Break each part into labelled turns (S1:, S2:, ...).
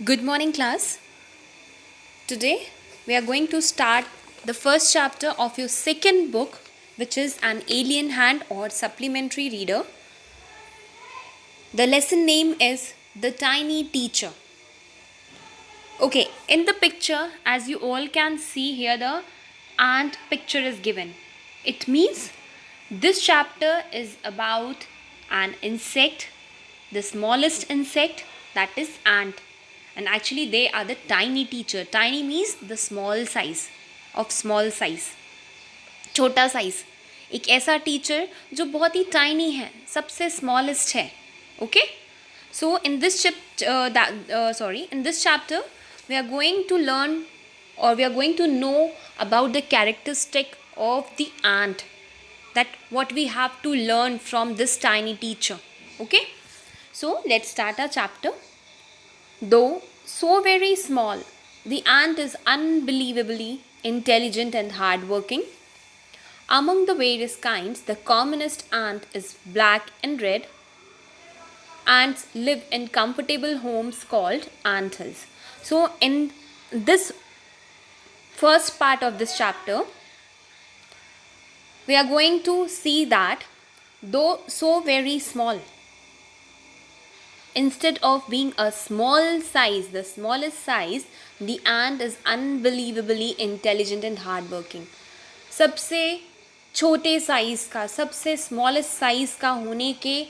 S1: Good morning, class. Today we are going to start the first chapter of your second book, which is An Alien Hand or Supplementary Reader. The lesson name is The Tiny Teacher. Okay, in the picture, as you all can see here, the ant picture is given. It means this chapter is about an insect, the smallest insect, that is ant. And actually they are the tiny teacher. Tiny means the small size, of small size, छोटा size. एक ऐसा teacher जो बहुत ही tiny है, सबसे smallest है. Okay, so in this chapter we are going to learn, or we are going to know about the characteristic of the ant, that what we have to learn from this tiny teacher. Okay, so let's start our chapter. Though so very small, the ant is unbelievably intelligent and hardworking. Among the various kinds, the commonest ant is black and red. Ants live in comfortable homes called ant hills. So, in this first part of this chapter, we are going to see that though so very small, instead of being a small size, the smallest size, the ant is unbelievably intelligent and hardworking. सबसे छोटे size का, सबसे smallest size का होने के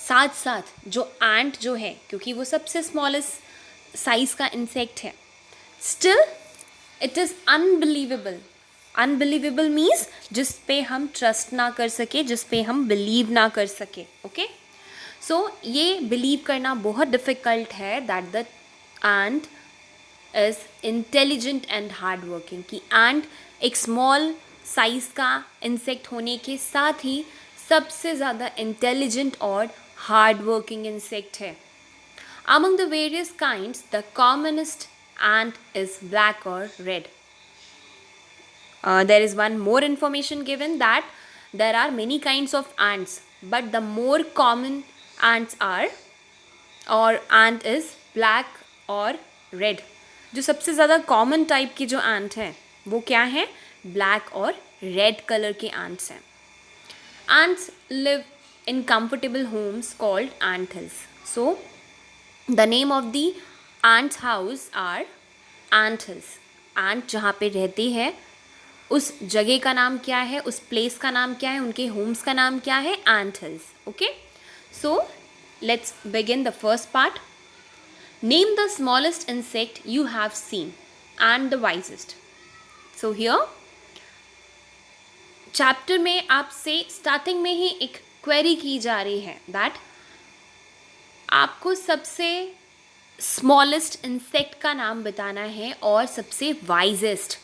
S1: साथ साथ जो एंट जो है, क्योंकि वो सबसे स्मॉलेस्ट साइज का इंसेक्ट है, still it is unbelievable. Unbelievable means जिस पे हम ट्रस्ट ना कर सके, जिस पे हम बिलीव ना कर सके. ओके, सो ये बिलीव करना बहुत डिफ़िकल्ट है that the ant is intelligent and hard working, कि एंट एक स्मॉल साइज़ का इंसेक्ट होने के साथ ही सबसे ज़्यादा इंटेलिजेंट और हार्ड वर्किंग इंसेक्ट है. Among the various kinds, the commonest ant is black or red. There is one more information given that there are many kinds of ants, but the more common ants are, or ant is black or red. जो सबसे ज़्यादा common type की जो ant हैं वो क्या है? Black और रेड कलर के ants हैं. Ants live in comfortable homes called ant hills. So, the name of the ants house are ant hills. ant जहाँ पे रहते हैं उस जगह का नाम क्या है, उस प्लेस का नाम क्या है, उनके होम्स का नाम क्या है? ant hills. Okay, so let's begin the first part. Name the smallest insect you have seen and the wisest. So here chapter में आपसे स्टार्टिंग में ही एक क्वेरी की जा रही है दैट आपको सबसे स्मॉलेस्ट इंसेक्ट का नाम बताना है और सबसे wisest.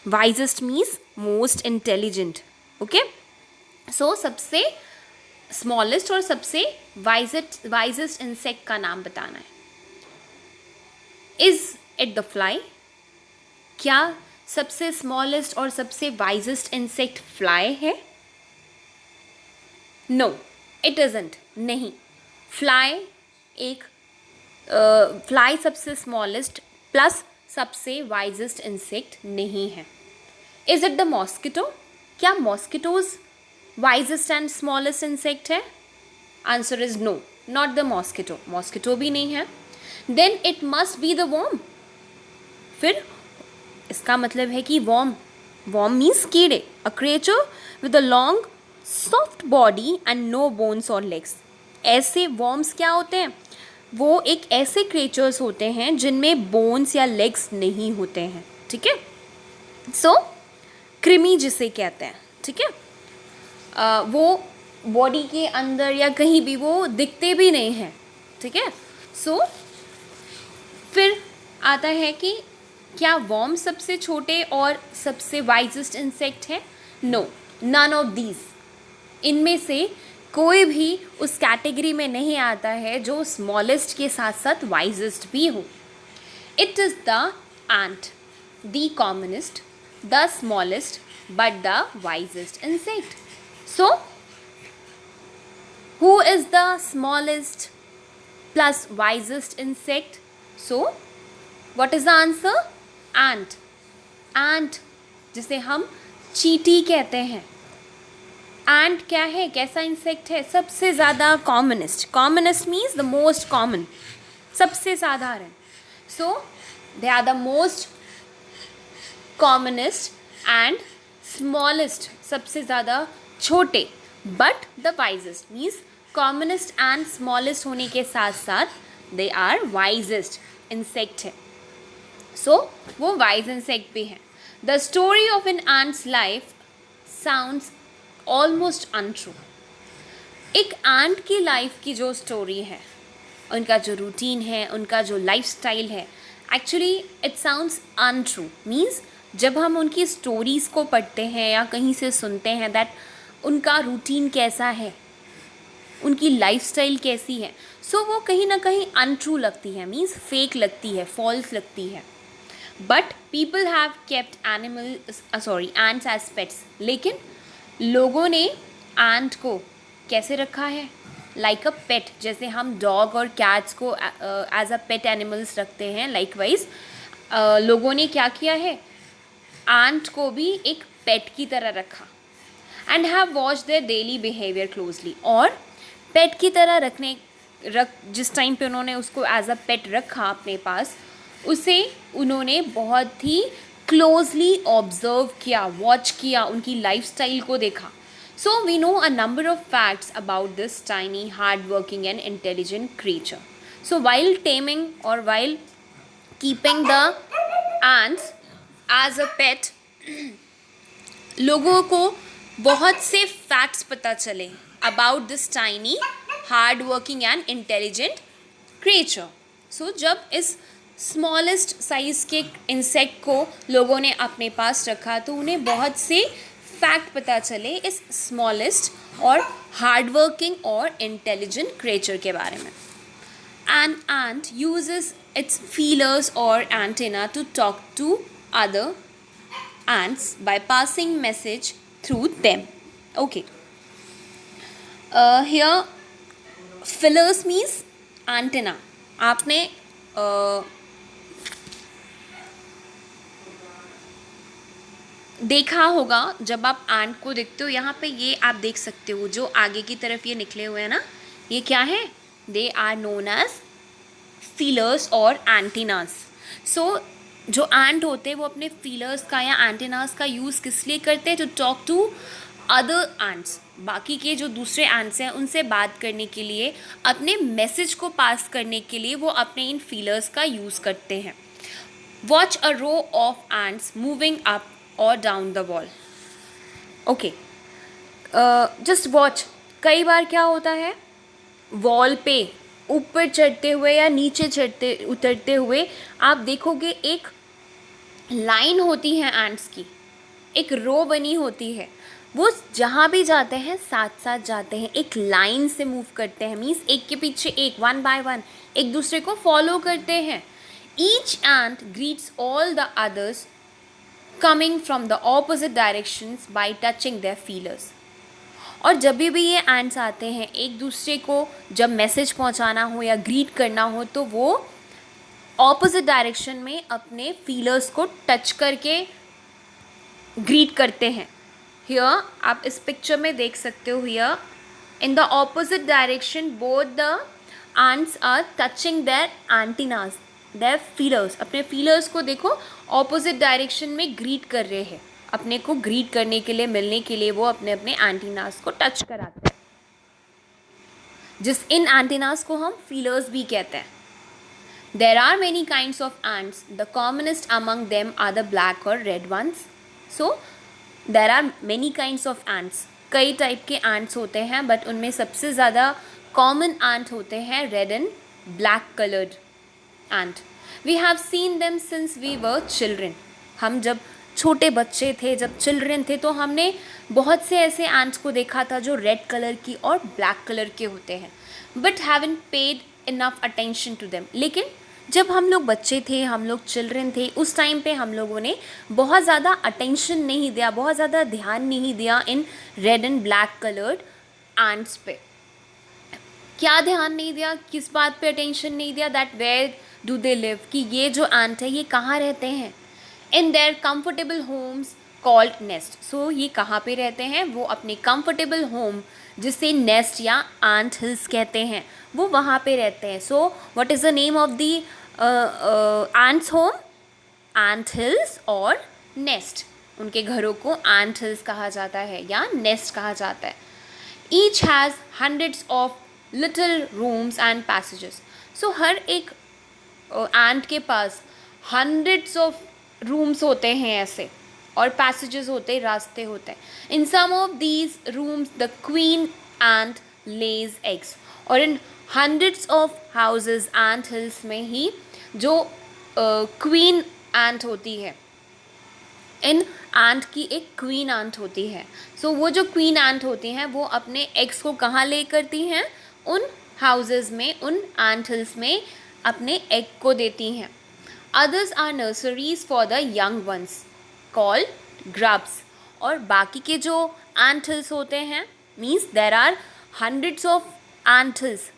S1: Wisest means most intelligent. Okay, so सबसे स्मॉलेस्ट और सबसे वाइजेस्ट इंसेक्ट का नाम बताना है. Is it the fly? क्या सबसे स्मॉलेस्ट और सबसे वाइजेस्ट इंसेक्ट फ्लाई है? No, it isn't. नहीं, फ्लाई सबसे स्मॉलेस्ट प्लस सबसे वाइजेस्ट इंसेक्ट नहीं है. Is it the mosquito? क्या mosquitoes wisest and smallest insect है? Answer is no, not the mosquito. Mosquito भी नहीं है. Then it must be the worm. फिर इसका मतलब है कि वॉर्म मीन्स कीड़े. A creature with a long soft body and no bones और लेग्स. ऐसे वॉर्म्स क्या होते हैं? वो एक ऐसे क्रिएचर्स होते हैं जिनमें बोन्स या लेग्स नहीं होते हैं. ठीक है, सो कृमि जिसे कहते हैं. ठीक है, वो बॉडी के अंदर या कहीं भी वो दिखते भी नहीं हैं. ठीक है, सो फिर आता है कि क्या वॉर्म सबसे छोटे और सबसे वाइजेस्ट इंसेक्ट है? No, none of these. इनमें से कोई भी उस कैटेगरी में नहीं आता है जो स्मॉलेस्ट के साथ साथ वाइजेस्ट भी हो. It is the ant, the commonest, the smallest but the wisest insect. So who is the smallest plus wisest insect. So what is the answer? Ant. Ant जिसे हम चींटी कहते हैं. एंट क्या है, कैसा इंसेक्ट है? सबसे ज़्यादा commonest. Commonest means the most common, सबसे साधारण. So they are the most commonest and smallest, सबसे ज़्यादा छोटे. But the wisest means commonest and smallest होने के साथ साथ दे आर वाइजेस्ट इंसेक्ट है. सो वो वाइज इंसेक्ट भी हैं. The story of an ant's life sounds almost untrue. एक एंट की लाइफ की जो स्टोरी है, उनका जो रूटीन है, उनका जो लाइफ स्टाइल है, actually it sounds untrue. Means जब हम उनकी स्टोरीज़ को पढ़ते हैं या कहीं से सुनते हैं दैट उनका रूटीन कैसा है, उनकी लाइफ स्टाइल कैसी है, सो वो कहीं ना कहीं अनट्रू लगती है. मीन्स फेक लगती है, फॉल्स लगती है. But people have kept ants as pets. लेकिन लोगों ने एंट को कैसे रखा है? Like a pet. जैसे हम डॉग और कैट्स को एज अ पेट एनिमल्स रखते हैं, लाइकवाइज लोगों ने क्या किया है? एंट को भी एक पेट की तरह रखा. And have watch their daily behaviour closely. और पेट की तरह जिस टाइम पे उन्होंने उसको एज अ पेट रखा अपने पास, उसे उन्होंने बहुत ही क्लोजली ऑब्जर्व किया, वॉच किया, उनकी लाइफ स्टाइल को देखा. So we know a number of facts about this tiny hard working and intelligent creature. So while taming और while keeping the ants as a pet, लोगों को बहुत से फैक्ट्स पता चले about this tiny hard working and intelligent creature. So जब इस smallest size के इंसेक्ट को लोगों ने अपने पास रखा तो उन्हें बहुत से फैक्ट पता चले इस स्मॉलेस्ट और हार्ड वर्किंग और इंटेलिजेंट क्रिएचर के बारे में. An ant uses its feelers or antenna to talk to other ants by passing message through them. Okay. Here feelers means antenna. आपने देखा होगा जब आप एंट को देखते हो, यहाँ पे ये आप देख सकते हो जो आगे की तरफ ये निकले हुए हैं ना, ये क्या है? They are known as feelers और एंटीनास. सो जो एंट होते हैं वो अपने फीलर्स का या एंटीनास का यूज़ किस लिए करते हैं? To talk to other ants. बाकी के जो दूसरे एंट्स हैं उनसे बात करने के लिए, अपने मैसेज को पास करने के लिए वो अपने इन फीलर्स का यूज़ करते हैं. Watch a row of ants moving up और down the wall. Okay, just watch. कई बार क्या होता है, वॉल पे ऊपर चढ़ते हुए या नीचे उतरते हुए आप देखोगे एक लाइन होती है एंट्स की, एक रो बनी होती है. वो जहाँ भी जाते हैं साथ साथ जाते हैं, एक लाइन से मूव करते हैं. मीन्स एक के पीछे एक, वन बाय वन एक दूसरे को फॉलो करते हैं. Each ant greets all the others coming from the opposite directions by touching their feelers. और जब भी ये एंट्स आते हैं एक दूसरे को जब मैसेज पहुंचाना हो या ग्रीट करना हो तो वो ऑपोजिट डायरेक्शन में अपने फीलर्स को टच करके ग्रीट करते हैं. हियर आप इस पिक्चर में देख सकते हो, here in the opposite direction both the ants are touching their antennas, their feelers. अपने फीलर्स को देखो ऑपोजिट डायरेक्शन में ग्रीट कर रहे हैं, अपने को ग्रीट करने के लिए, मिलने के लिए वो अपने अपने एंटीनास को टच कराते हैं, जिस इन एंटीनास को हम फीलर्स भी कहते हैं. There are many kinds of ants. The commonest among them are the black और red ones. So there are many kinds of ants. कई टाइप के एंट्स होते हैं बट उनमें सबसे ज़्यादा कॉमन एंट होते हैं red and black coloured ant. We have seen them since we were children. हम जब छोटे बच्चे थे, जब चिल्ड्रेन थे, तो हमने बहुत से ऐसे एंट्स को देखा था जो रेड कलर की और ब्लैक कलर के होते हैं, but haven't paid enough attention to them. लेकिन जब हम लोग बच्चे थे, हम लोग चिल्ड्रेन थे, उस टाइम पे हम लोगों ने बहुत ज़्यादा अटेंशन नहीं दिया, बहुत ज़्यादा ध्यान नहीं दिया in red and black coloured ants पे. क्या ध्यान नहीं दिया, किस बात पे अटेंशन नहीं दिया, that where do they live, कि ये जो एंट है ये कहाँ रहते हैं, in their comfortable homes called nest. So ये कहाँ पे रहते हैं, वो अपने कंफर्टेबल होम जिसे नेस्ट या एंट हिल्स कहते हैं, वो वहाँ पे रहते हैं। So what is the name of the ants home, ant hills और नेस्ट। उनके घरों को एंट हिल्स कहा जाता है या नेस्ट कहा जाता है। Each has hundreds of little rooms and passages. So हर एक एंट के पास हंड्रेड्स ऑफ रूम्स होते हैं ऐसे, और पैसेजेस होते हैं, रास्ते होते हैं। In some of these rooms the queen ant lays eggs. और in hundreds of houses ant hills में ही जो क्वीन एंट होती है, इन एंट की एक क्वीन एंट होती है। सो वो जो क्वीन एंट होती हैं वो अपने एग्स को कहाँ ले करती हैं, उन हाउसेस में, उन एंट हिल्स में अपने एग को देती हैं। Others are nurseries for the young ones called grubs. और बाकी के जो एंट हिल्स होते हैं, means there are hundreds of ant hills,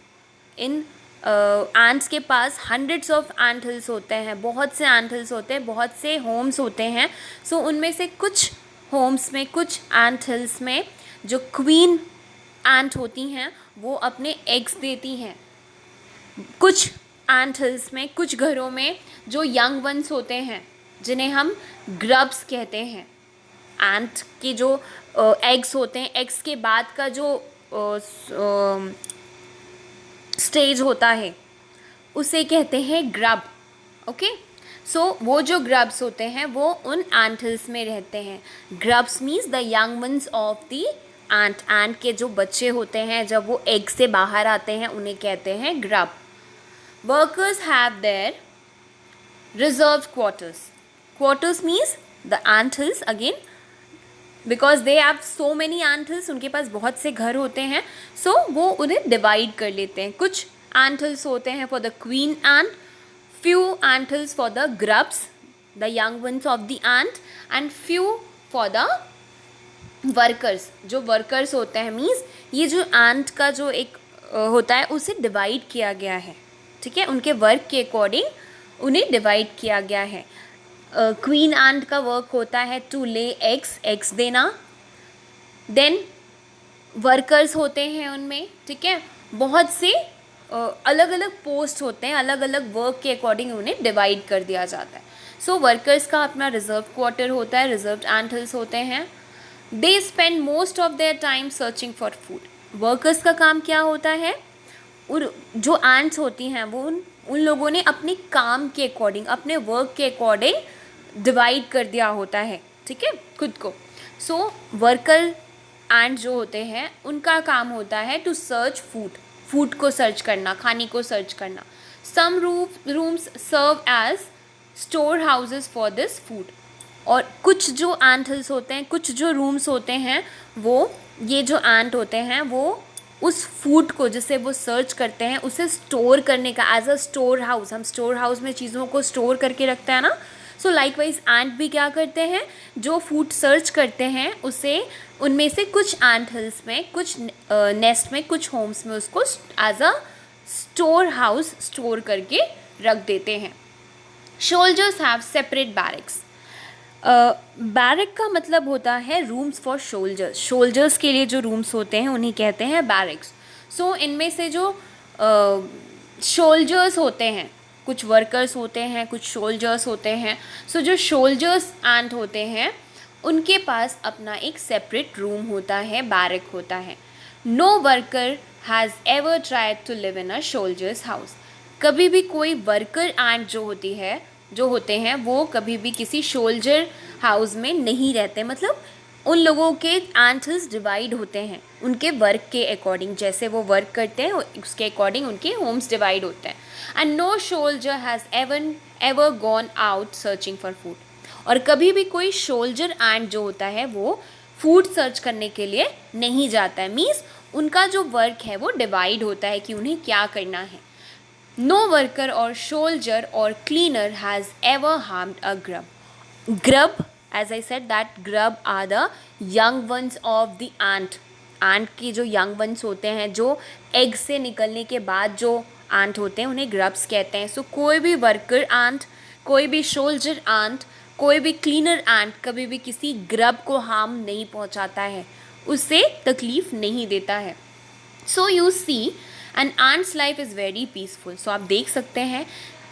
S1: इन एंट्स के पास हंड्रेड्स ऑफ एंट हिल्स होते हैं, बहुत से एंट हिल्स होते हैं, बहुत से होम्स होते हैं। सो उनमें से कुछ होम्स में, कुछ एंट हिल्स में जो क्वीन एंट होती हैं वो अपने एग्स देती हैं। कुछ एंट हिल्स में, कुछ घरों में जो यंग वंस होते हैं जिन्हें हम ग्रब्स कहते हैं, एंट के जो एग्स होते हैं, एग्स के बाद का जो स्टेज होता है उसे कहते हैं ग्रब। ओके, सो वो जो ग्रब्स होते हैं वो उन एंट हिल्स में रहते हैं। Grubs means the young ones of the ant. Ant के जो बच्चे होते हैं जब वो एग से बाहर आते हैं उन्हें कहते हैं grub. Workers have their reserve quarters. Quarters means the ant hills again, because they have so many ant hills, उनके पास बहुत से घर होते हैं। सो वो उन्हें डिवाइड कर लेते हैं। कुछ एंट हिल्स होते हैं for the queen ant, few ant hills for the grubs, the young ones of the ant, and few for the workers। जो वर्कर्स होते हैं, मीन्स ये जो एंट का जो एक होता है उसे डिवाइड किया गया है, ठीक है, उनके वर्क के अकॉर्डिंग उन्हें डिवाइड किया गया है। क्वीन एंट का वर्क होता है टू ले एग्स, एग्स देना। देन वर्कर्स होते हैं उनमें, ठीक है, बहुत से अलग अलग पोस्ट होते हैं, अलग अलग वर्क के अकॉर्डिंग उन्हें डिवाइड कर दिया जाता है। सो वर्कर्स का अपना रिजर्व क्वार्टर होता है, रिजर्व्ड एंट हिल्स होते हैं। They spend most of their time searching for food. Workers का काम क्या होता है, और जो एंट्स होती हैं वो उन लोगों ने अपने काम के अकॉर्डिंग, अपने वर्क के अकॉर्डिंग डिवाइड कर दिया होता है, ठीक है, खुद को। सो वर्कर एंट जो होते हैं उनका काम होता है टू सर्च फूड, फूड को सर्च करना, खाने को सर्च करना। Some rooms serve as store houses for this food. और कुछ जो एंट हिल्स होते हैं, कुछ जो रूम्स होते हैं, वो ये जो एंट होते हैं वो उस फूड को जिसे वो सर्च करते हैं उसे स्टोर करने का, एज अ स्टोर हाउस। हम स्टोर हाउस में चीज़ों को स्टोर करके रखते हैं ना। सो लाइकवाइज एंट भी क्या करते हैं, जो फूड सर्च करते हैं उसे उनमें से कुछ एंट हिल्स में, कुछ नेस्ट में, कुछ होम्स में उसको as a store house store करके रख देते हैं। Soldiers have separate barracks. Barrack का मतलब होता है रूम्स फॉर सोल्जर्स। सोल्जर्स के लिए जो रूम्स होते हैं उन्हें कहते हैं बैरक्स। सो इनमें से जो सोल्जर्स होते हैं, कुछ वर्कर्स होते हैं, कुछ सोल्जर्स होते हैं। सो जो सोल्जर्स एंट होते हैं उनके पास अपना एक सेपरेट रूम होता है, बैरक होता है। No worker has ever tried to live in a soldier's house. कभी भी कोई वर्कर एंट जो होते हैं वो कभी भी किसी सोल्जर हाउस में नहीं रहते। मतलब उन लोगों के एंट हिल्स डिवाइड होते हैं उनके वर्क के अकॉर्डिंग, जैसे वो वर्क करते हैं उसके अकॉर्डिंग उनके होम्स डिवाइड होते हैं। And no soldier has ever gone out searching for food. और कभी भी कोई सोल्जर एंट जो होता है वो फूड सर्च करने के लिए नहीं जाता है। मीन्स उनका जो वर्क है वो डिवाइड होता है कि उन्हें क्या करना है। नो वर्कर और सोल्जर और cleaner has ever harmed a grub. Grub, as I said, that grub are the young ones of the ant. Ant के जो यंग वंस होते हैं, जो एग से निकलने के बाद जो आंट होते हैं, उन्हें ग्रब्स कहते हैं. सो कोई भी वर्कर आंट, कोई भी सोल्जर आंट, कोई भी क्लीनर आंट कभी भी किसी ग्रब को हार्म नहीं पहुंचाता है, उससे तकलीफ नहीं देता है. So you see an ant's life is very peaceful. So आप देख सकते हैं,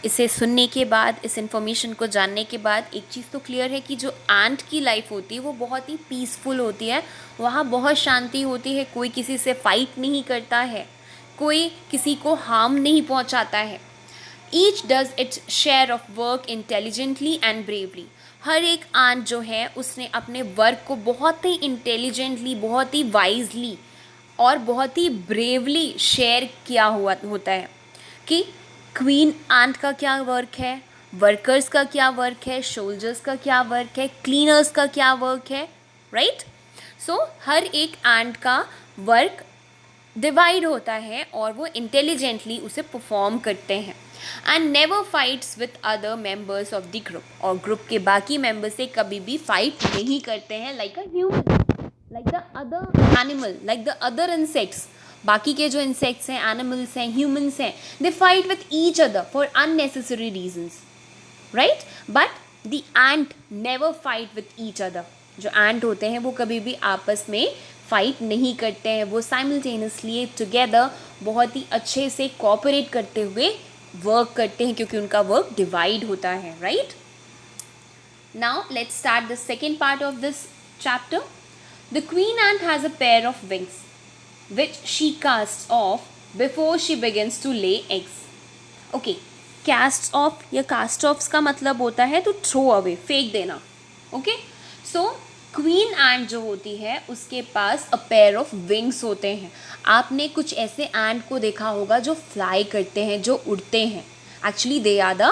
S1: इसे सुनने के बाद, इस इन्फॉर्मेशन को जानने के बाद एक चीज़ तो क्लियर है कि जो आंट की लाइफ होती है वो बहुत ही पीसफुल होती है. वहाँ बहुत शांति होती है, कोई किसी से फाइट नहीं करता है, कोई किसी को हार्म नहीं पहुँचाता है. Each does its share of work intelligently and bravely. हर एक आंट जो है उसने अपने वर्क को बहुत ही इंटेलिजेंटली, बहुत ही वाइजली और बहुत ही ब्रेवली शेयर किया हुआ होता है. कि क्वीन आंट का क्या वर्क है, वर्कर्स का क्या वर्क है, सोल्जर्स का क्या वर्क है, क्लीनर्स का क्या वर्क है, राइट. सो हर एक आंट का वर्क डिवाइड होता है और वो इंटेलिजेंटली उसे परफॉर्म करते हैं. And never fights with other members of the group. और ग्रुप के बाकी मेंबर से कभी भी फाइट नहीं करते हैं, like a human, like the other animal, like the other insects. बाकी के जो इंसेक्ट्स हैं, एनिमल्स हैं, ह्यूमंस हैं, they fight with each other for unnecessary reasons, right. But the ant never fight with each other. जो ant होते हैं वो कभी भी आपस में फाइट नहीं करते हैं, वो साइमल्टेनियसली टुगेदर बहुत ही अच्छे से कोऑपरेट करते हुए वर्क करते हैं, क्योंकि उनका वर्क डिवाइड होता है, right. Now let's start the second part of this chapter. The queen ant has a pair of wings, which she casts off before she begins to lay eggs. Okay, casts off या cast offs का मतलब होता है to throw away, फेंक देना. Okay, so queen ant जो होती है उसके पास a pair of wings होते हैं. आपने कुछ ऐसे ant को देखा होगा जो फ्लाई करते हैं, जो उड़ते हैं. Actually they are the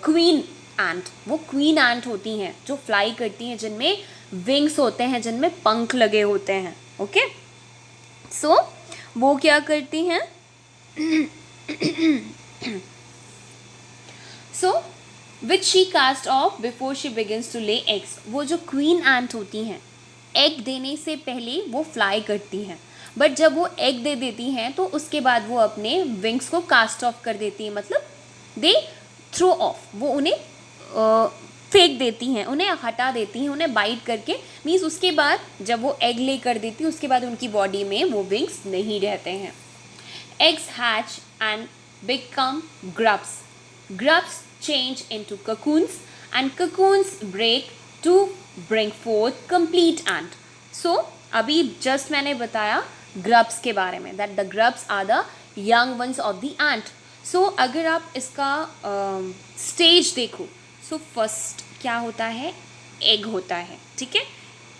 S1: queen ant. वो क्वीन ant होती हैं जो फ्लाई करती हैं, जिनमें विंग्स होते हैं, जिनमें पंख लगे होते हैं. ओके, सो वो क्या करती हैं, so which she cast off before she begins to lay eggs. वो जो क्वीन एंट होती हैं, एग देने से पहले वो फ्लाई करती हैं, बट जब वो एग दे देती हैं तो उसके बाद वो अपने विंग्स को कास्ट ऑफ कर देती हैं, मतलब दे थ्रो ऑफ, वो उन्हें फेंक देती हैं, उन्हें हटा देती हैं, उन्हें बाइट करके. मीन्स उसके बाद जब वो एग ले कर देती है उसके बाद उनकी बॉडी में वो विंग्स नहीं रहते हैं. Eggs hatch and become grubs. Grubs change into cocoons and cocoons break to bring forth complete ant. So अभी जस्ट मैंने बताया ग्रब्स के बारे में, that the grubs are the young ones of the ant. So अगर आप इसका stage देखो, सो फर्स्ट क्या होता है, एग होता है. ठीक है,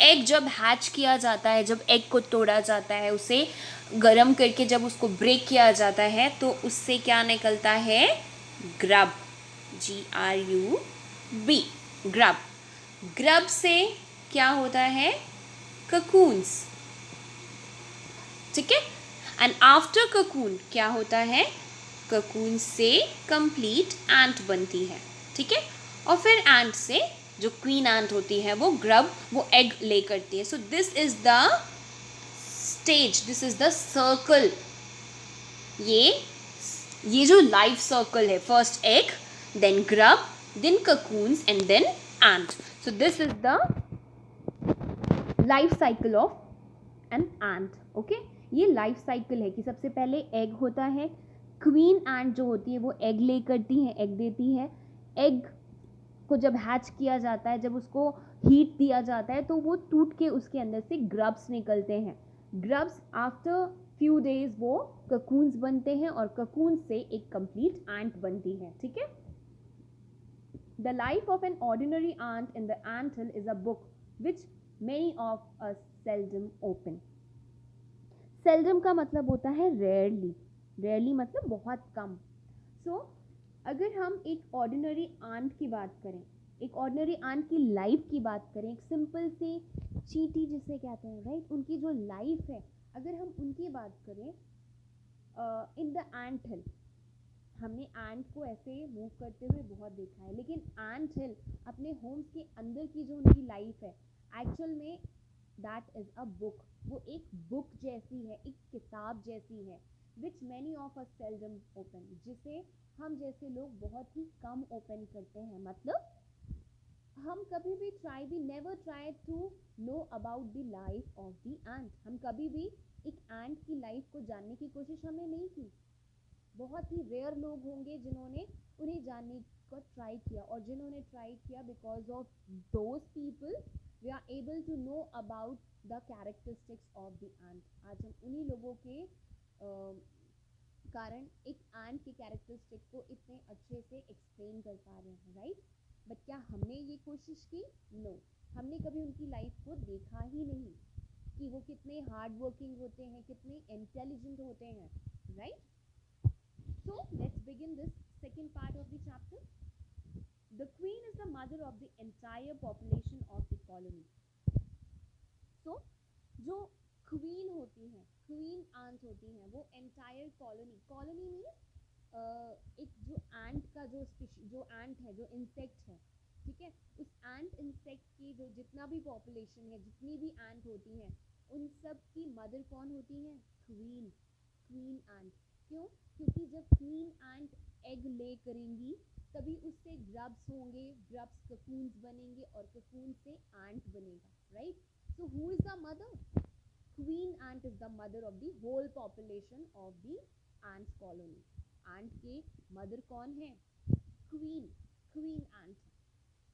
S1: एग जब हैच किया जाता है, जब एग को तोड़ा जाता है, उसे गरम करके जब उसको ब्रेक किया जाता है तो उससे क्या निकलता है, ग्रब, GRUB, ग्रब. ग्रब से क्या होता है, ककून्स. ठीक है, एंड आफ्टर ककून क्या होता है, ककून से कंप्लीट एंट बनती है. ठीक है, और फिर एंट से जो क्वीन एंट होती है वो ग्रब, वो एग ले करती है. So this is the stage, this is the circle. ये जो लाइफ सर्कल है, first egg, then grub, then cocoons and then ant. So this is the life cycle of an ant. Okay, ये life cycle है कि सबसे पहले egg होता है, क्वीन एंट जो होती है वो एग ले करती है, एग देती है. एग को जब हैच किया जाता है, जब उसको हीट दिया जाता है तो वो टूट के उसके अंदर से ग्रब्स निकलते हैं. ग्रब्स आफ्टर फ्यू डेज वो ककून्स बनते हैं और ककून से एक कंप्लीट एंट बनती है. ठीक है, the life of an ordinary ant in the ant hill is a book which many of us seldom open. Seldom का मतलब होता है रेयरली, रेयरली मतलब बहुत कम. सो अगर हम एक ऑर्डिनरी आंट की बात करें, एक ऑर्डिनरी आंट की लाइफ की बात करें, एक सिंपल से चींटी जिसे कहते हैं, राइट, उनकी जो लाइफ है, अगर हम उनकी बात करें इन द एंट हिल, हमने एंट को ऐसे मूव करते हुए बहुत देखा है, लेकिन एंट हिल अपने होम्स के अंदर की जो उनकी लाइफ है, एक्चुअल में दैट इज अ बुक। वो एक बुक जैसी है, एक किताब जैसी है, which many of us seldom open, जिसे हम जैसे लोग बहुत ही कम ओपन करते हैं। मतलब हम कभी भी never try to know about the life of the ant. हम कभी भी एक एंट की लाइफ को जानने की कोशिश हमने नहीं की। बहुत ही रेयर लोग होंगे जिन्होंने उन्हें जानने का ट्राई किया, और जिन्होंने ट्राई किया, because of those people we are able to know about the characteristics of the ant. आज हम उन्हीं लोगों के कारण एक एंट के कैरेक्टरिस्टिक को इतने अच्छे से एक्सप्लेन कर पा रहे हैं, राइट। बट क्या हमने ये कोशिश की? नो। हमने कभी उनकी लाइफ को देखा ही नहीं कि वो कितने हार्ड वर्किंग होते हैं, कितने इंटेलिजेंट होते हैं, right. So let's begin this second part of the chapter. The queen is the mother of the entire population of the colony. So जो क्वीन होती हैं, क्वीन आंट होती हैं, वो एंटायर कॉलोनी मीन्स एक जो एंट का जो एंट है, जो इंसेक्ट है, ठीक है, उस एंट इंसेक्ट की जो जितना भी पॉपुलेशन है, जितनी भी एंट होती हैं, उन सब की मदर कौन होती है? क्वीन। क्वीन एंट। क्यों? क्योंकि जब क्वीन एंट एग ले करेंगी तभी उससे ग्रब्स होंगे, ग्रब्स ककून्स बनेंगे, और ककून से एंट बनेगा, right. So who is the mother? Queen ant is the mother of the whole population of the ants colony. Ant के mother कौन है? Queen. Queen ant.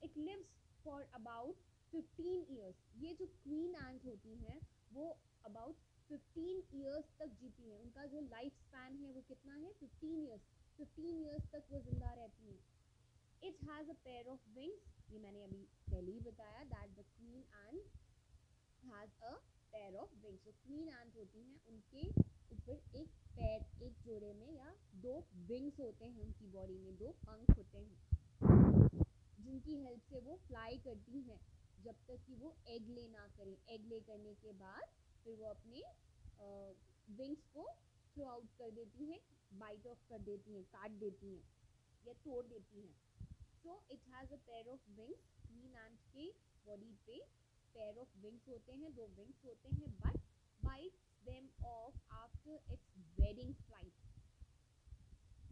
S1: It lives for about 15 years. ये जो queen ant होती हैं वो about 15 years तक जीती हैं। उनका जो लाइफ स्पैन है वो कितना है? 15 years. 15 years तक वो जिंदा रहती हैं। It has a pair of wings. ये मैंने अभी पहले ही बताया that the queen ant has a pair of wings. So queen ant होती हैं, उनके ऊपर एक पैर, एक जोड़े में या दो विंग्स होते हैं, उनकी बॉडी में दो पंख होते हैं, जिनकी हेल्प से वो फ्लाई करती हैं जब तक कि वो एग ले ना करें। एग ले करने के बाद फिर वो अपने विंग्स को थ्रो आउट कर देती हैं, बाइट ऑफ कर देती हैं, काट देती हैं या तोड़ देती हैं। So it has a pair of wings. Queen ant के बॉडी पे पेयर ऑफ विंग्स होते हैं, दो विंग्स होते हैं, but bites them off after its wedding flight.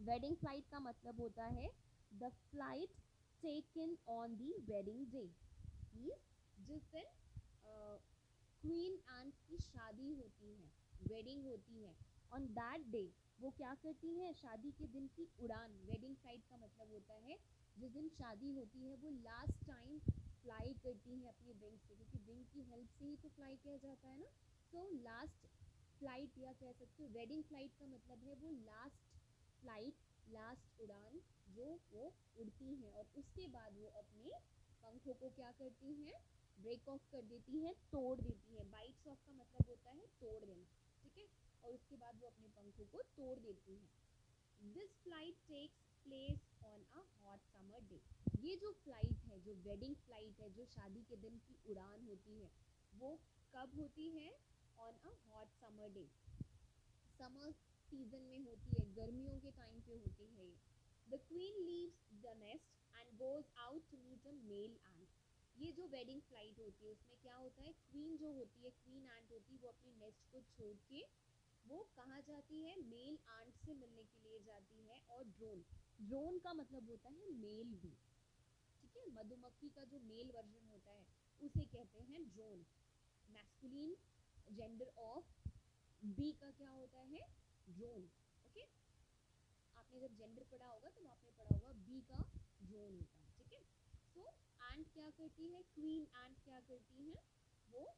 S1: Wedding flight का मतलब होता है the flight taken on the wedding day. जिस दिन क्वीन एंट की शादी होती है, वेडिंग होती है, ऑन दैट डे वो क्या करती है? शादी के दिन की उड़ान। वेडिंग फ्लाइट का मतलब होता है जिस दिन शादी होती है वो लास्ट टाइम फ्लाई करती है अपने विंग से, क्योंकि विंग की हेल्प से ही तो फ्लाई किया जाता है ना। सो लास्ट फ्लाइट या कह सकते हो वेडिंग फ्लाइट का मतलब है वो लास्ट फ्लाइट, लास्ट उड़ान जो वो उड़ती हैं, और उसके बाद वो अपने पंखों को क्या करती हैं? ब्रेक ऑफ कर देती हैं, तोड़ देती हैं। बाइट्स ऑफ का मतलब होता है तोड़ देना, ठीक है, और उसके बाद वो अपने पंखों को तोड़ देती हैं। This flight takes place on a hot summer day. ये जो फ्लाइट है, जो वेडिंग फ्लाइट है, जो शादी के दिन की उड़ान होती है, वो कब होती है? On a hot summer day. Summer season में होती है, गर्मियों के टाइम पे होती है ये। The queen leaves the nest and goes out to meet a male ant. ये जो वेडिंग फ्लाइट होती है उसमें क्या होता है? क्वीन जो होती है, क्वीन एंट होती है, वो अपने नेस्ट को छोड़ के वो कहाँ जाती है? मेल एंट से मिलने के लिए जाती है। और ड्रोन, ड्रोन का मतलब होता है मेल बी, ठीक है। मधुमक्खी का जो मेल वर्जन होता है उसे कहते हैं drone. Masculine gender of bee का क्या होता है? ड्रोन। ओके, आपने जब जेंडर पढ़ा होगा तो आपने पढ़ा होगा बी का ड्रोन होता है, ठीक है। सो एंट क्या करती है? क्वीन एंट क्या करती है? वो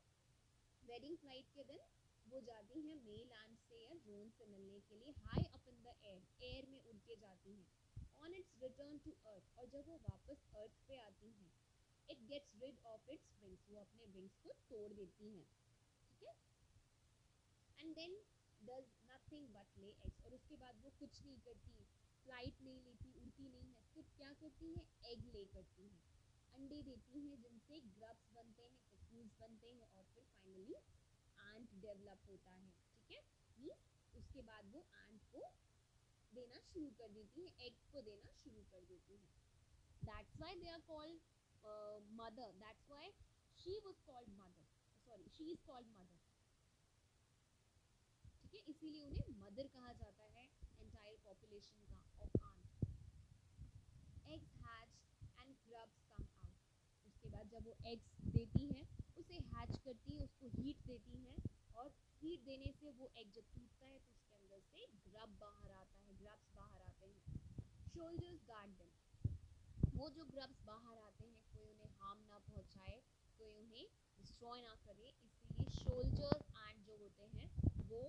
S1: वेडिंग फ्लाइट के दिन वो जाती हैं मेल एंट से या ड्रोन से मिलने के लिए, high up in the air, air में उड़ के जाती हैं। On its return to earth, और जब वो वापस अर्थ पे आती हैं, it gets rid of its wings, वो अपने विंग्स को तोड़ देती हैं, ठीक है। And then does nothing but lay eggs, और उसके बाद वो कुछ नहीं करती, फ्लाइट नहीं लेती, उड़ती नहीं है, सिर्फ क्या करती है? एग ले करती हैं, अंडे देती हैं, जिनसे ग्रब्स बनते हैं, ककून्स बनते हैं, और फिर फाइनली एंट डेवलप होता है, ठीक है। मीन्स उसके बाद वो एंट को देना शुरू कर देती है, एग को देना शुरू कर देती है। That's why they are called mother, that's why she was called mother, sorry she is called mother, ठीक है, इसीलिए उन्हें मदर कहा जाता है एंटायर पॉपुलेशन का of ant. Eggs hatch and grubs come out, उसके बाद जब वो एग्स देती है उसे हैच करती है, उसको हीट देती है, और हीट देने से वो एग जब टूटता है तो उसके अंदर से ग्रब बाहर आता है, ग्रब्स बाहर आते हैं। शोल्जर्स गार्ड देम, वो जो ग्रब्स बाहर आते हैं कोई उन्हें हार्म ना पहुंचाए, कोई उन्हें डिस्ट्रॉय ना करे, इसलिए शोल्जर्स एंड जो होते हैं वो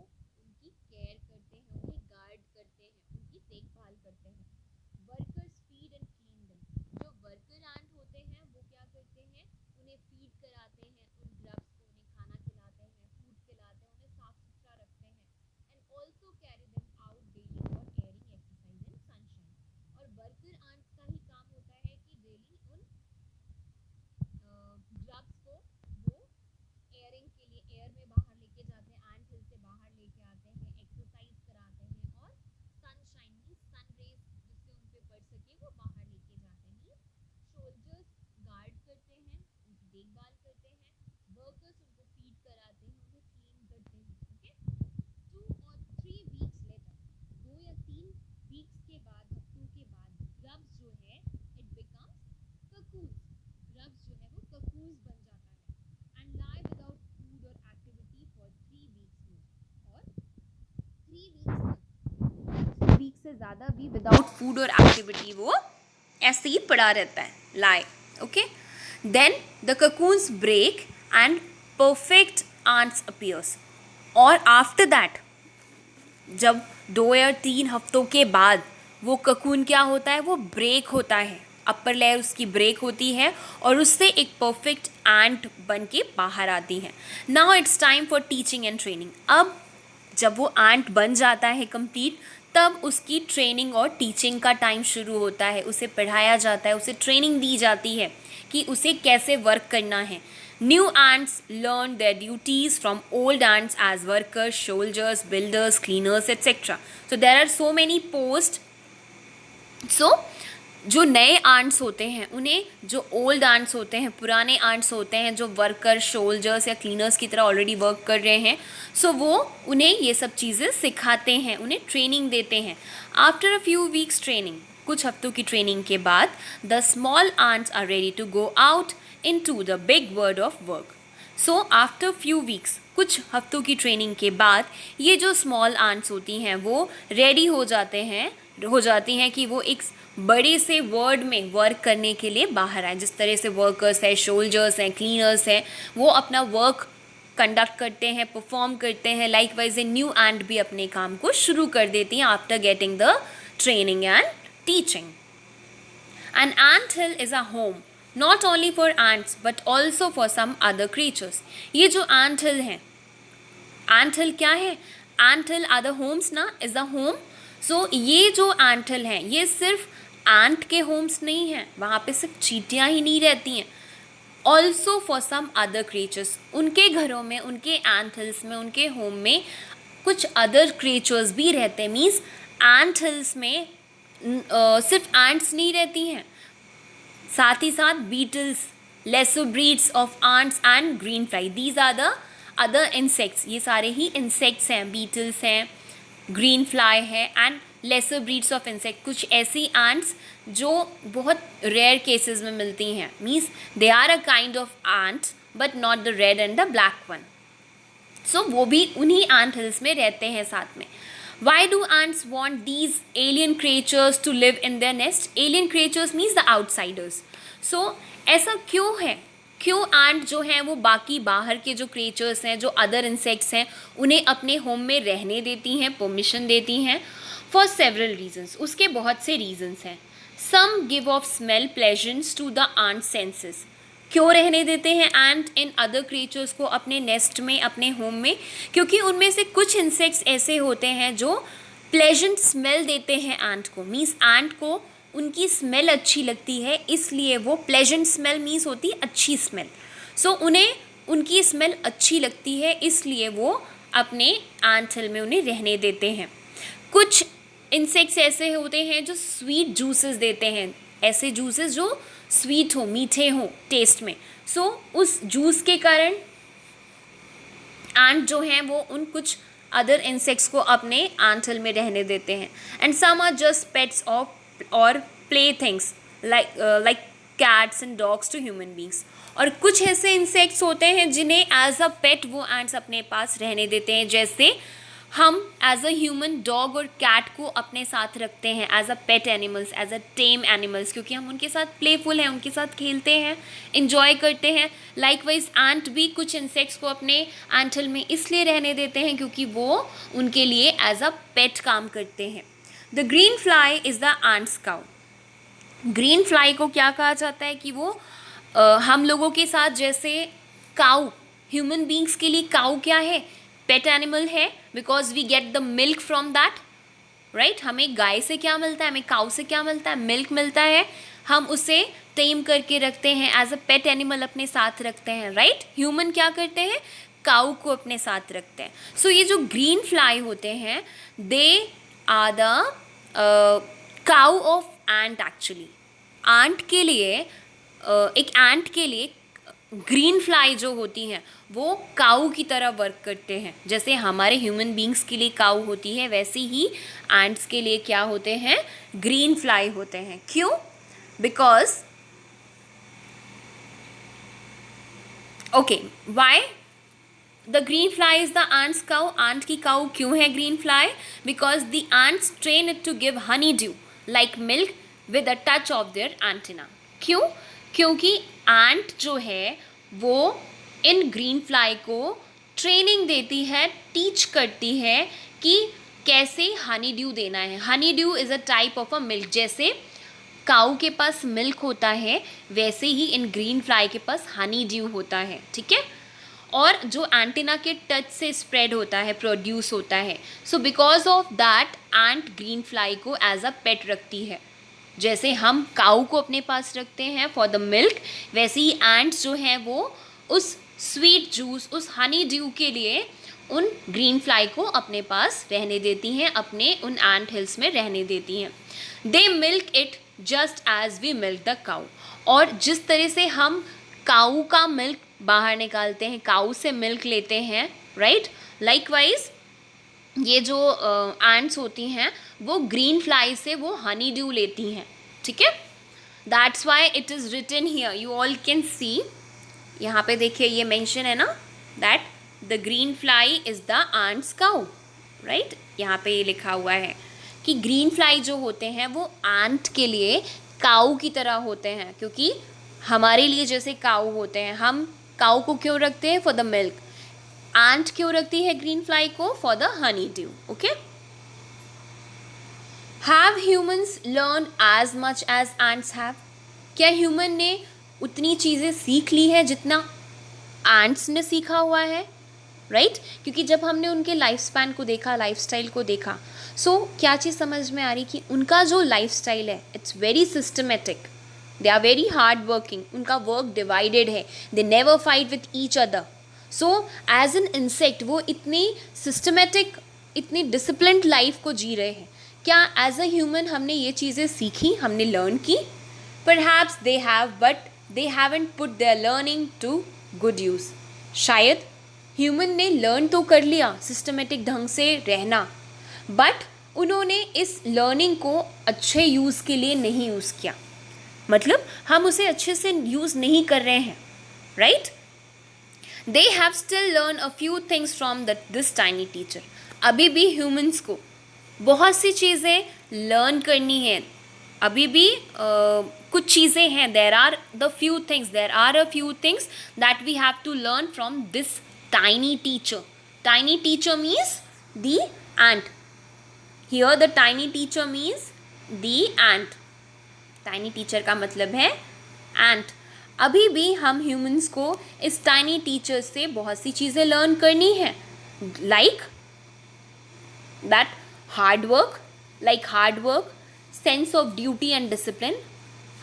S1: उनकी केयर करते हैं, उन्हें गार्ड करते हैं, उनकी देखभाल करते हैं। Workers feed and clean them, जो वर्कर एंट होते हैं वो क्या करते हैं, उन्हें फीड कराते हैं, उन ग्रब्स को उन्हें खाना खिलाते हैं, फूड खिलाते हैं, उन्हें साफ सुथरा रखते हैं। And also carry them out daily for airing exercise in sunshine, और वर्कर एंट्स का ही काम होता है कि डेली उन ग्रब्स को वो एयरिंग के लिए एयर में बाहर लेके जाते हैं, एंट हिल से बाहर लेके आते हैं, एक्सरसाइज कराते हैं, और सनशाइन मींस सन रेज जिससे उन पे पड़ सके वो बाहर लेके जाते हैं। सोल्जर्स गार्ड करते हैं, उनकी देखभाल करते हैं, वर्कर्स उनको फीड कराते हैं, उन्हें क्लीन करते हैं। ओके, 2 or 3 वीक्स लेटर, 2 या 3 वीक्स के बाद, हफ्तों के बाद, ग्रब्स जो है इट बिकम्स ककून्स, ग्रब्स जो है वो ककून्स बन जाता है, एंड लाई विदाउट फूड और एक्टिविटी फॉर 3 वीक्स मोर, और 3 वीक्स तक, 3 वीक से ज़्यादा भी विदाउट फूड और एक्टिविटी वो ऐसे ही पड़ा रहता है, लाई। Okay, then the cocoons break and perfect ants appears, और आफ्टर दैट जब 2 या 3 हफ्तों के बाद वो ककून क्या होता है, वो ब्रेक होता है, अपर लेयर उसकी ब्रेक होती है और उससे एक परफेक्ट एंट बन के बाहर आती है। Now it's time for teaching and training. अब जब वो एंट बन जाता है कंप्लीट, तब उसकी ट्रेनिंग और टीचिंग का टाइम शुरू होता है, उसे पढ़ाया जाता है, उसे ट्रेनिंग दी जाती है कि उसे कैसे वर्क करना है। New ants learn their duties from old ants as workers, soldiers, builders, cleaners, etc. So there are so many posts. So जो नए आंट्स होते हैं उन्हें, जो ओल्ड आंट्स होते हैं, पुराने आंट्स होते हैं जो वर्कर, सोल्जर्स या क्लीनर्स की तरह ऑलरेडी वर्क कर रहे हैं, सो वो उन्हें ये सब चीज़ें सिखाते हैं, उन्हें ट्रेनिंग देते हैं। After a few weeks training, कुछ हफ्तों की ट्रेनिंग के बाद, the small ants are ready to go out into the big world of work. So after few weeks, कुछ हफ्तों की ट्रेनिंग के बाद, ये जो स्मॉल आंट्स होती हैं वो रेडी हो जाती हैं कि वो एक बड़े से वर्ल्ड में वर्क करने के लिए बाहर आए। जिस तरह से वर्कर्स हैं, सोल्जर्स हैं, क्लीनर्स हैं, वो अपना वर्क कंडक्ट करते हैं, परफॉर्म करते हैं, लाइकवाइज ए न्यू एंट भी अपने काम को शुरू कर देती हैं after getting the training and teaching. An anthill is a home not only for ants but also for some other creatures. ये जो anthill हैं, anthill क्या है? Anthill are the homes ना, is a home. So ये जो anthill हैं ये सिर्फ ant के homes नहीं हैं, वहाँ पे सिर्फ चींटियाँ ही नहीं रहती हैं। Also for some other creatures, उनके घरों में, उनके anthills में, उनके home में कुछ other creatures भी रहते हैं। मीन्स anthills में सिर्फ ants नहीं रहती हैं, साथ ही साथ beetles, lesser breeds of ants and green fly, these are the other insects. ये सारे ही इंसेक्ट्स हैं, बीटल्स हैं, ग्रीन फ्लाई है and lesser breeds of insect. कुछ ऐसी ants जो बहुत रेयर केसेस में मिलती हैं, means they are a kind of ant but not the red and the black one. So वो भी उन्हीं anthills में रहते हैं साथ में। Why do ants want these alien creatures to live in their nest? Alien creatures means the outsiders. So ऐसा क्यों है, क्यों ant जो हैं वो बाकी बाहर के जो creatures हैं, जो other insects हैं, उन्हें अपने होम में रहने देती हैं, परमिशन देती हैं? For several reasons. उसके बहुत से reasons हैं। Some give off smell pleasant to the ant senses. क्यों रहने देते हैं एंट इन अदर क्रिएचर्स को अपने नेस्ट में, अपने होम में? क्योंकि उनमें से कुछ इंसेक्ट्स ऐसे होते हैं जो प्लेजेंट स्मेल देते हैं एंट को। मीन्स एंट को उनकी स्मेल अच्छी लगती है, इसलिए वो प्लेजेंट स्मेल मीन्स होती है अच्छी स्मेल। सो उन्हें उनकी स्मेल अच्छी लगती है, इसलिए वो अपने एंटल में उन्हें रहने देते हैं। कुछ इंसेक्ट्स ऐसे होते हैं जो स्वीट जूसेस देते हैं, ऐसे जूसेस जो स्वीट हो, मीठे हो टेस्ट में। सो उस जूस के कारण एंड जो हैं वो उन कुछ अदर इंसेक्ट्स को अपने एंट हिल में रहने देते हैं. And some are just pets of और play things like cats and dogs to human beings. और कुछ ऐसे इंसेक्ट्स होते हैं जिन्हें एज अ पेट वो एंट्स अपने पास रहने देते हैं. जैसे हम एज अ ह्यूमन डॉग और कैट को अपने साथ रखते हैं as a pet animals, as a tame animals, क्योंकि हम उनके साथ प्लेफुल हैं, उनके साथ खेलते हैं, इंजॉय करते हैं. लाइकवाइज एंट भी कुछ इंसेक्ट्स को अपने एंट हिल में इसलिए रहने देते हैं क्योंकि वो उनके लिए एज अ पेट काम करते हैं. The green fly is the ants cow. Green fly को क्या कहा जाता है कि वो हम लोगों के साथ जैसे काउ, ह्यूमन बींग्स के लिए काउ क्या है, पेट एनिमल है, because we get the milk from that, right. हमें गाय से क्या मिलता है, हमें काउ से क्या मिलता है, मिल्क मिलता है. हम उसे टेम करके रखते हैं, एज अ पेट एनिमल अपने साथ रखते हैं, राइट. ह्यूमन क्या करते हैं, काउ को अपने साथ रखते हैं. सो ये जो ग्रीन फ्लाई होते हैं they are the cow of ant. Actually ant के लिए एक एंट के लिए ग्रीन फ्लाई जो होती हैं वो काऊ की तरह वर्क करते हैं. जैसे हमारे ह्यूमन बींग्स के लिए काऊ होती है वैसे ही एंट्स के लिए क्या होते हैं, ग्रीन फ्लाई होते हैं. क्यों? Because okay, why the green fly is the ant's cow. Ant की काऊ क्यों है green fly? Because the ants train it to give honey dew like milk with a touch of their antenna. क्यों? क्योंकि ant जो है वो इन green fly को ट्रेनिंग देती है, टीच करती है कि कैसे हनी ड्यू देना है. Honey due is a type of a milk. जैसे काऊ के पास मिल्क होता है वैसे ही इन ग्रीन फ्लाई के पास हनी ड्यू होता है, ठीक है. और जो एंटीना के टच से स्प्रेड होता है, प्रोड्यूस होता है. So because of that ant green fly को एज अ पेट रखती है. जैसे हम काऊ को अपने पास रखते हैं फॉर द मिल्क, वैसे ही एंट्स जो हैं वो उस स्वीट जूस, उस हनी ड्यू के लिए उन ग्रीन फ्लाई को अपने पास रहने देती हैं, अपने उन एंट हिल्स में रहने देती हैं. They milk it just as we milk the cow. और जिस तरह से हम काऊ का मिल्क बाहर निकालते हैं, काऊ से मिल्क लेते हैं, राइट. लाइकवाइज ये जो एंट्स होती हैं वो ग्रीन फ्लाई से वो हनी ड्यू लेती हैं, ठीक है. That's why it is written here, you all can see. यहाँ पे देखिए ये मेंशन है ना, that the green fly is the ant's cow, right. यहाँ पे ये लिखा हुआ है कि ग्रीन फ्लाई जो होते हैं वो एंट के लिए काऊ की तरह होते हैं. क्योंकि हमारे लिए जैसे काऊ होते हैं, हम काऊ को क्यों रखते हैं, फॉर द मिल्क. एंट क्यों रखती है ग्रीन फ्लाई को, for the honey dew. Okay. Have humans learn as much as ants have. क्या ह्यूमन ने उतनी चीज़ें सीख ली है जितना एंट्स ने सीखा हुआ है, राइट. क्योंकि जब हमने उनके लाइफ स्पैन को देखा, लाइफ स्टाइल को देखा, सो क्या चीज़ समझ में आ रही कि उनका जो लाइफ स्टाइल है it's very systematic. They are very hard working. उनका वर्क डिवाइडेड है. They never fight with each other. So as an insect वो इतनी सिस्टमेटिक, इतनी डिसिप्लिन्ड लाइफ को जी रहे हैं. क्या एज अ ह्यूमन हमने ये चीज़ें सीखी, हमने लर्न की? Perhaps they have, but they haven't put their learning to good use. शायद ह्यूमन ने लर्न तो कर लिया सिस्टमेटिक ढंग से रहना, बट उन्होंने इस लर्निंग को अच्छे यूज़ के लिए नहीं यूज़ किया. मतलब हम उसे अच्छे से यूज़ नहीं कर रहे हैं, right. They have still learned a few things from this tiny teacher. अभी भी ह्यूमन्स को बहुत सी चीज़ें लर्न करनी है. अभी भी कुछ चीज़ें हैं. there are a few things that we have to learn from this tiny teacher. Tiny teacher means the ant. Here the tiny teacher means the ant. Tiny teacher का मतलब है ant. अभी भी हम ह्यूमन्स को इस टाइनी टीचर से बहुत सी चीज़ें लर्न करनी है. Like that hard work, sense of duty and discipline.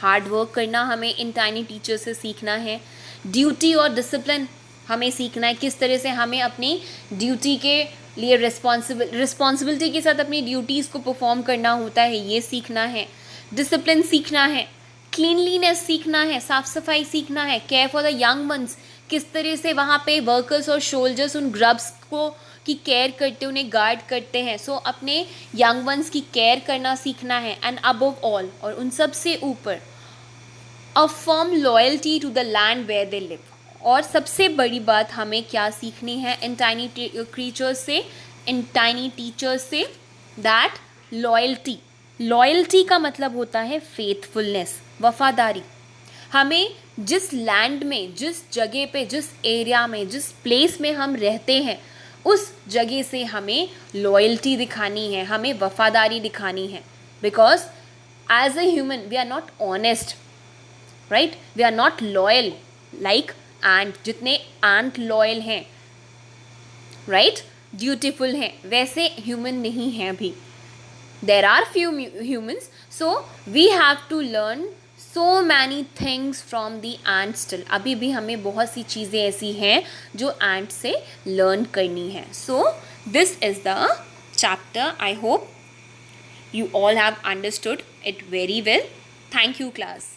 S1: Hard work करना हमें इन टाइनी टीचर से सीखना है. ड्यूटी और डिसिप्लिन हमें सीखना है, किस तरह से हमें अपनी ड्यूटी के लिए रिस्पॉन्सिबिलिटी के साथ अपनी ड्यूटीज़ को परफॉर्म करना होता है, ये सीखना है. डिसिप्लिन सीखना है, क्लीनलीनेस सीखना है, साफ सफाई सीखना है, care for the young once, किस तरह से वहाँ पे वर्कर्स और सोल्जर्स उन ग्रब्स को की केयर करते, उन्हें गार्ड करते हैं. सो अपने यंग वंस की केयर करना सीखना है. एंड अबव ऑल, और उन सब से ऊपर, a firm loyalty to the land where they live. और सबसे बड़ी बात हमें क्या सीखनी है इन टाइनी क्रीचर्स से, इन टाइनी टीचर्स से, दैट लॉयल्टी. लॉयल्टी का मतलब होता है फेथफुलनेस, वफादारी. हमें जिस लैंड में, जिस जगह पे, जिस एरिया में, जिस प्लेस में हम रहते हैं, उस जगह से हमें लॉयल्टी दिखानी है, हमें वफादारी दिखानी है. Because as a human we are not honest, right? We are not loyal like ant. जितने एंट लॉयल हैं, राइट, ड्यूटीफुल हैं, वैसे ह्यूमन नहीं हैं अभी. There are few humans, so we have to learn so many things from the ant still. अभी भी हमें बहुत सी चीज़ें ऐसी हैं जो ant से learn करनी है. So this is the chapter. I hope you all have understood it very well. Thank you class.